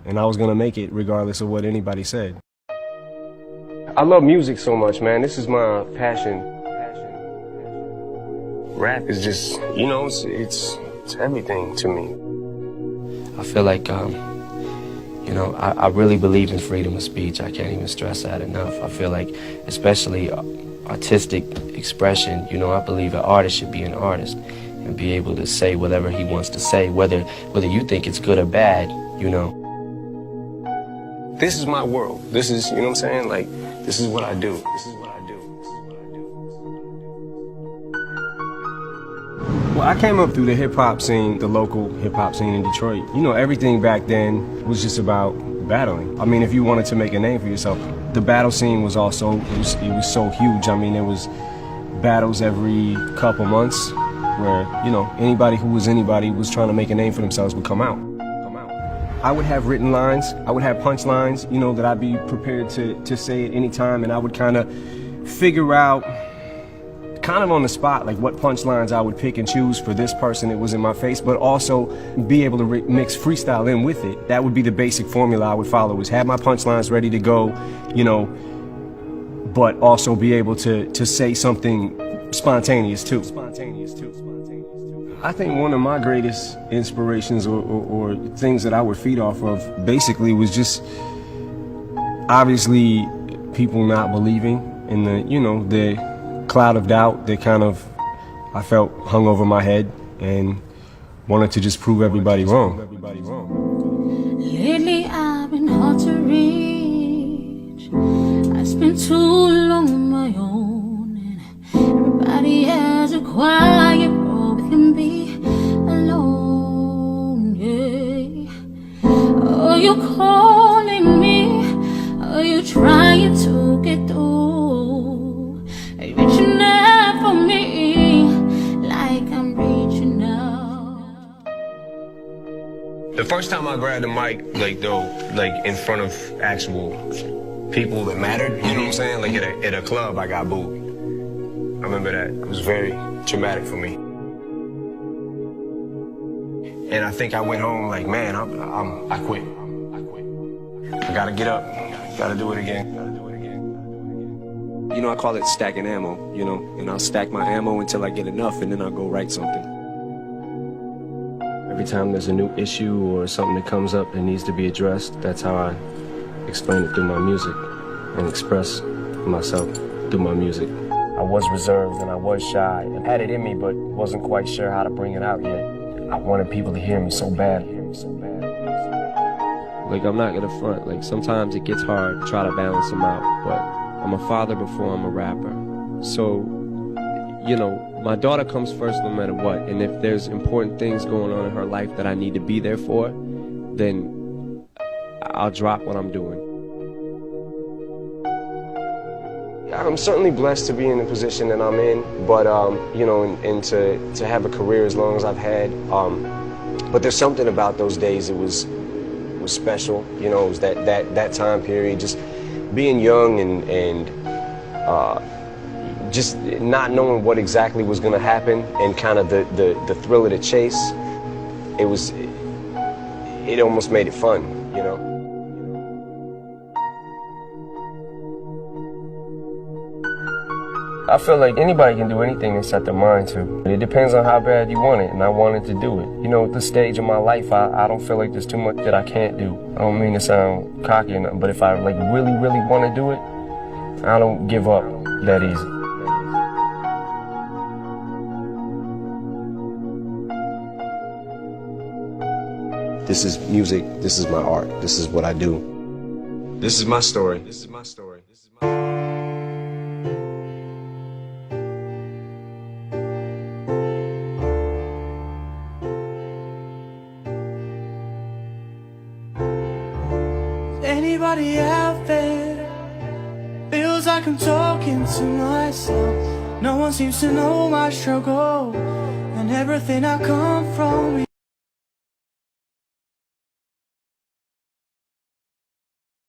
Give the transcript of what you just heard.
and I was gonna make it regardless of what anybody said. I love music so much, man. This is my passion. Rap is just, you know, it's everything to me. I feel like, you know, I really believe in freedom of speech. I can't even stress that enough. I feel like, especially artistic expression, you know, I believe an artist should be an artist and be able to say whatever he wants to say, whether you think it's good or bad, you know. This is my world. This is, you know what I'm saying? Like, this is what I do. This is what I do. Well, I came up through the hip-hop scene, the local hip-hop scene in Detroit. You know, everything back then was just about battling. I mean, if you wanted to make a name for yourself, the battle scene was also, it was so huge. I mean, there was battles every couple months where, you know, anybody who was anybody was trying to make a name for themselves would come out. I would have written lines, I would have punchlines, you know, that I'd be prepared to say at any time, and I would kind of figure out, kind of on the spot, like what punchlines I would pick and choose for this person that was in my face, but also be able to mix freestyle in with it. That would be the basic formula I would follow, is have my punchlines ready to go, you know, but also be able to say something spontaneous too. I think one of my greatest inspirations or things that I would feed off of basically was just obviously people not believing in the, you know, the cloud of doubt that kind of I felt hung over my head, and wanted to just prove everybody wrong. Lately I've been hard to reach. I spent too long on my own, and everybody has a quiet role. We can be alone, yeah. Are you calling me? Are you trying to get through? Are you reaching out for me like I'm reaching out? The first time I grabbed the mic, like in front of actual people that mattered, you know what I'm saying? Like at a club, I got booed. I remember that. It was very traumatic for me. And I think I went home like, man, I quit. I gotta get up. Gotta do it again. You know, I call it stacking ammo, you know, and I'll stack my ammo until I get enough, and then I'll go write something. Every time there's a new issue or something that comes up that needs to be addressed, that's how I explain it through my music and express myself through my music. I was reserved and I was shy and had it in me, but wasn't quite sure how to bring it out yet. I wanted people to hear me so bad. Like, I'm not gonna front, like, sometimes it gets hard to try to balance them out, but I'm a father before I'm a rapper. So, you know, my daughter comes first no matter what, and if there's important things going on in her life that I need to be there for, then I'll drop what I'm doing. I'm certainly blessed to be in the position that I'm in, but, you know, and to have a career as long as I've had. But there's something about those days, it was special, you know. It was that time period, just being young and just not knowing what exactly was going to happen, and kind of the thrill of the chase. It almost made it fun, you know. I feel like anybody can do anything they set their mind to. It depends on how bad you want it, and I wanted to do it. You know, at this stage of my life, I don't feel like there's too much that I can't do. I don't mean to sound cocky or nothing, but if I like really want to do it, I don't give up that easy. This is music, this is my art, this is what I do. This is my story. This is my story. Anybody out there feels like I'm talking to myself. No one seems to know my struggle and everything I come from.